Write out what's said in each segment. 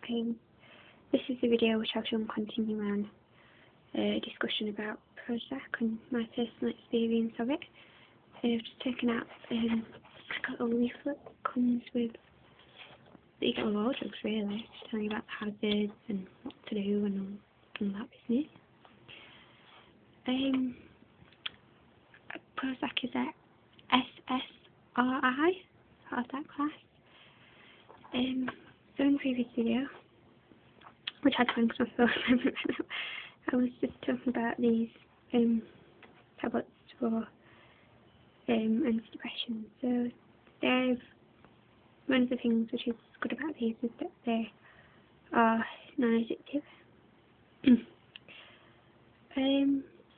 This is a video which I shall continue on a discussion about Prozac and my personal experience of it. I've just taken out like a little leaflet that comes with, you get with all drugs really, telling you about the hazards and what to do and all that business. Prozac is a SSRI, part of that class. So in the previous video, which I had to because my phone I was just talking about these tablets for antidepressants. So one of the things which is good about these is that they are non-addictive.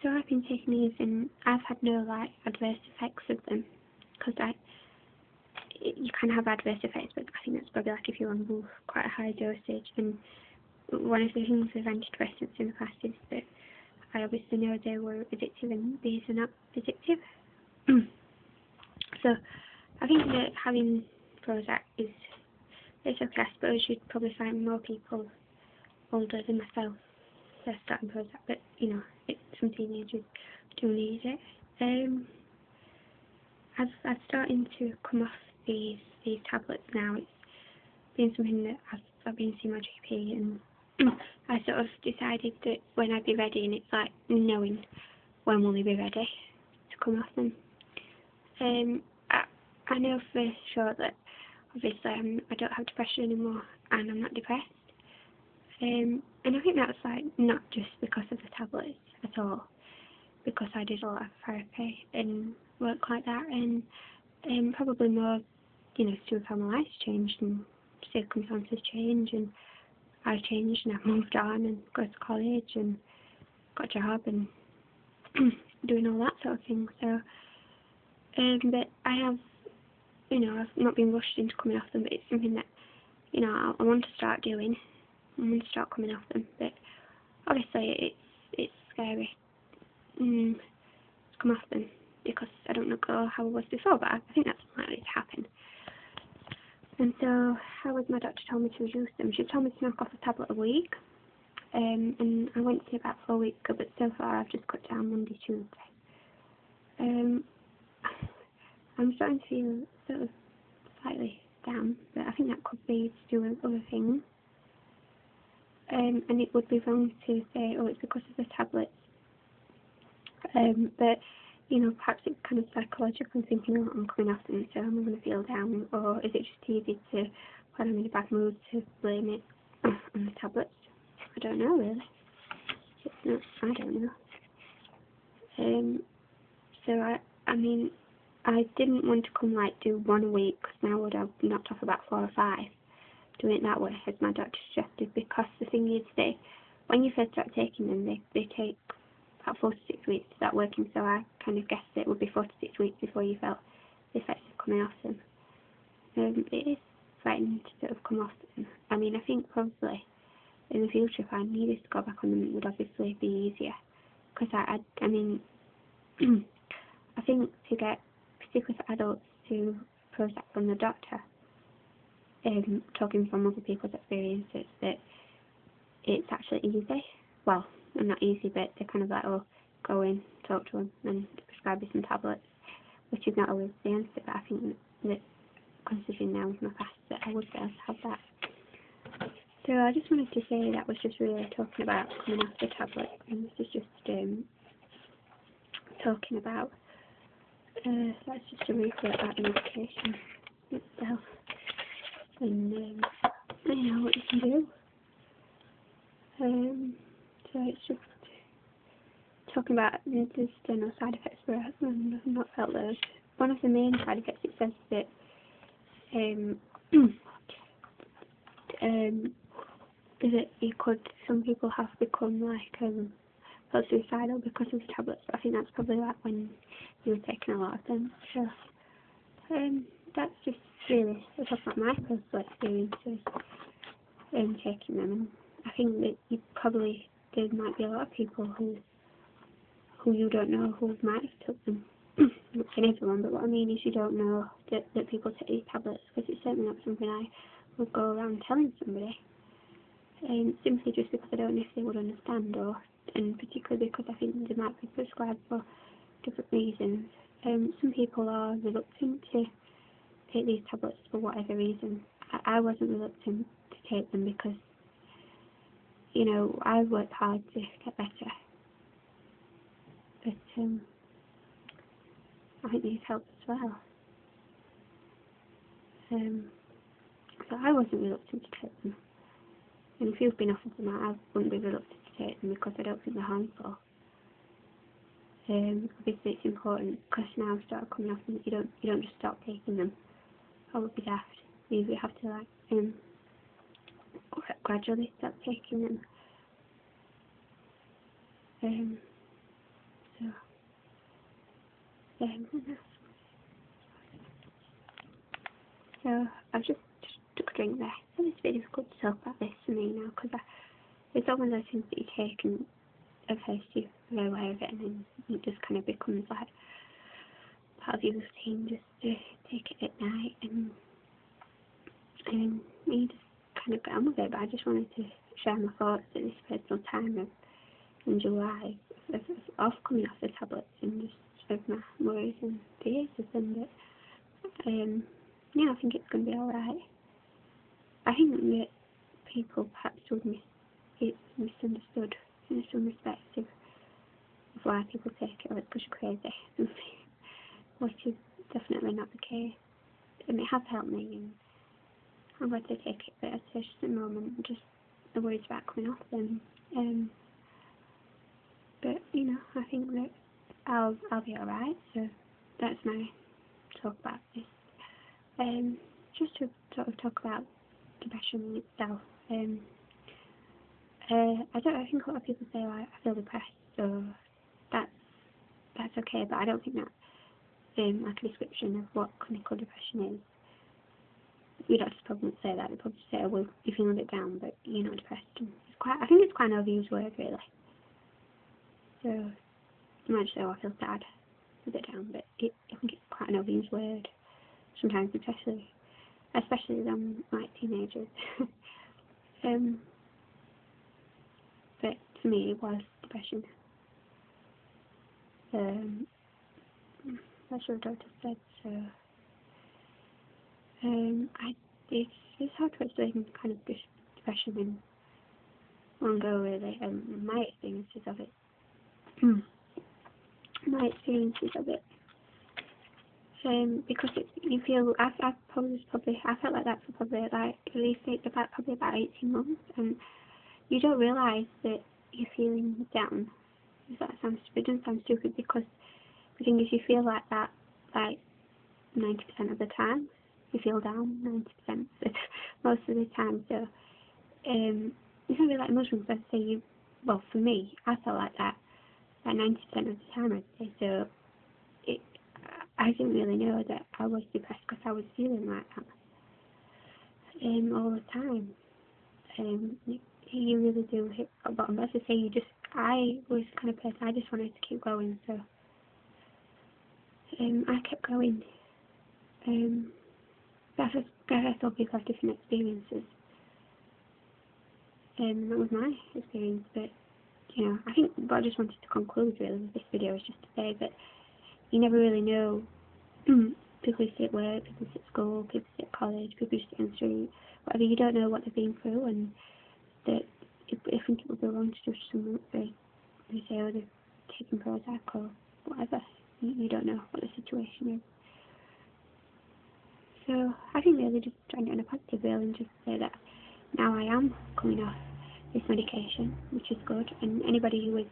So I've been taking these and I've had no adverse effects of them, because you can have adverse effects, but I think that's probably if you're on quite a high dosage. And one of the things with antidepressants in the past is that I obviously know they were addictive and these are not addictive. So I think that having Prozac it's okay. I suppose you'd probably find more people older than myself that are starting Prozac, but some teenagers do need it. I've starting to come off these tablets now. It's been something that I've been seeing my GP, and I sort of decided that when I'd be ready, and it's like knowing when will we be ready to come off them. I know for sure that obviously I don't have depression anymore, and I'm not depressed. And I think that's not just because of the tablets at all, because I did a lot of therapy and work like that, and probably more, to do with how my life's changed and circumstances change, and I've changed and I've moved on and go to college and got a job and doing all that sort of thing. So, but I have, I've not been rushed into coming off them, but it's something that, I want to start doing. I want to start coming off them, but obviously it's scary to come off them, because I don't know how I was before, but I think that's likely to happen. And so, how was my doctor told me to reduce them? She told me to knock off a tablet a week, and I went to about 4 weeks ago, but so far I've just cut down Monday, Tuesday. I'm starting to feel sort of slightly down, but I think that could be to do with other things. And it would be wrong to say, oh, it's because of the tablets. But perhaps it's kind of psychological, thinking, oh, I'm coming off them, so I'm going to feel down. Or is it just easy to, when I'm in a bad mood, to blame it on the tablets? I don't know, really. I don't know. So I didn't want to come do one a week, because now I would have knocked off about 4 or 5. Doing it that way, as my doctor suggested, because the thing is that when you first start taking them, they take about 4 to 6 weeks to start working, so I kind of guessed it would be 4 to 6 weeks before you felt the effects of coming off them. It is frightening to sort of come off them. I think probably in the future, if I needed to go back on them, it would obviously be easier, because I think to get, particularly for adults, to Prozac from the doctor, talking from other people's experiences, that it's actually easy. Well, not easy, but they're kind of oh, go in, talk to them, and prescribe you some tablets, which is not always the answer, but I think that, considering now with my past, that I would be able to have that. So I just wanted to say that was just really talking about coming off the tablet, and this is just talking about, that's just a reflect about the medication itself. And what you can do. So it's just talking about there's no side effects for us, and I've not felt those. One of the main side effects, it says that some people have become felt suicidal because of the tablets, but I think that's probably when you were taking a lot of them. So that's just really talking about my personal experiences taking them, and I think that there might be a lot of people who you don't know who might have took them. Not saying everyone, but what I mean is you don't know that people take these tablets, because it's certainly not something I would go around telling somebody. simply just because I don't know if they would understand, and particularly because I think they might be prescribed for different reasons. Some people are reluctant to take these tablets for whatever reason. I wasn't reluctant to take them because, you know, I worked hard to get better. But I think these help as well. So I wasn't reluctant to take them. And if you've been offered them, I wouldn't be reluctant to take them because I don't think they're harmful. Obviously it's important because now I've started coming off them, you don't just stop taking them. I would be daft. You have to like gradually start taking them. So I've just took a drink there. So it's really difficult to talk about this for me now because it's all one of those things that you take and at first you're very aware of it and then it just kind of becomes like part of your routine just to take it at night and you just kind of get on with it. But I just wanted to share my thoughts at this personal time in July of coming off the tablets and just of my worries and fears of them. But yeah, I think it's going to be alright. I think that people perhaps would it's misunderstood in some respects of why people take it, or it's because you're crazy, which is definitely not the case. And it has helped me, and I'm glad to take it, but at the moment, just the worries about coming off them. But you know, I think that I'll be alright. So that's my talk about this. Just to sort of talk about depression itself. I think a lot of people say, I feel depressed, so that's okay, but I don't think that's like a description of what clinical depression is. We doctors probably won't say that. They probably say, well, you're feeling a bit down, but you're not depressed. And I think it's quite an overused word, really. So you might say, I feel sad, a bit down, but I think it's quite an overused word sometimes, especially them like teenagers. But for me it was depression. That's what the doctor said. So it's hard to explain kind of depression in one go, really. My experiences of it. Because you feel I felt like that for probably like at least about 18 months, and you don't realise that you're feeling down. If that sounds stupid, it doesn't sound stupid because the thing is you feel like that like 90% of the time. You feel down 90% most of the time. So it's not really like most ones. I'd say well, for me, I felt like that like 90% of the time, I'd say. So I didn't really know that I was depressed because I was feeling like that all the time. You really do hit a bottom. As I say, I was the kind of person, I just wanted to keep going, so I kept going. But I thought people have different experiences. That was my experience, but you know, I think what I just wanted to conclude really with this video is just to say that you never really know. People who sit at work, people who sit at school, people who sit at college, people who sit on the street, whatever, you don't know what they've been through, and that I think it would be wrong to judge someone who say, oh, they're taking Prozac or whatever. You don't know what the situation is. So I think really just trying to get on a positive wheel and just say that now I am coming off this medication, which is good, and anybody who is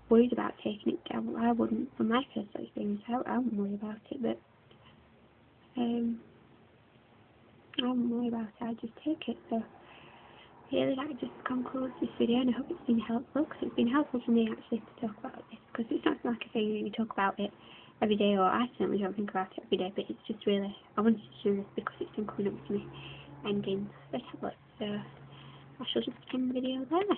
worried about taking it, I wouldn't, from my personal experience, I wouldn't worry about it, but I wouldn't worry about it, I'd just take it. So really that just concludes this video, and I hope it's been helpful, because it's been helpful for me actually to talk about this, because it's not like I say you talk about it every day, or I certainly don't think about it every day, but it's just really, I wanted to do this because it's been coming up to me ending the tablet, so I shall just end the video there.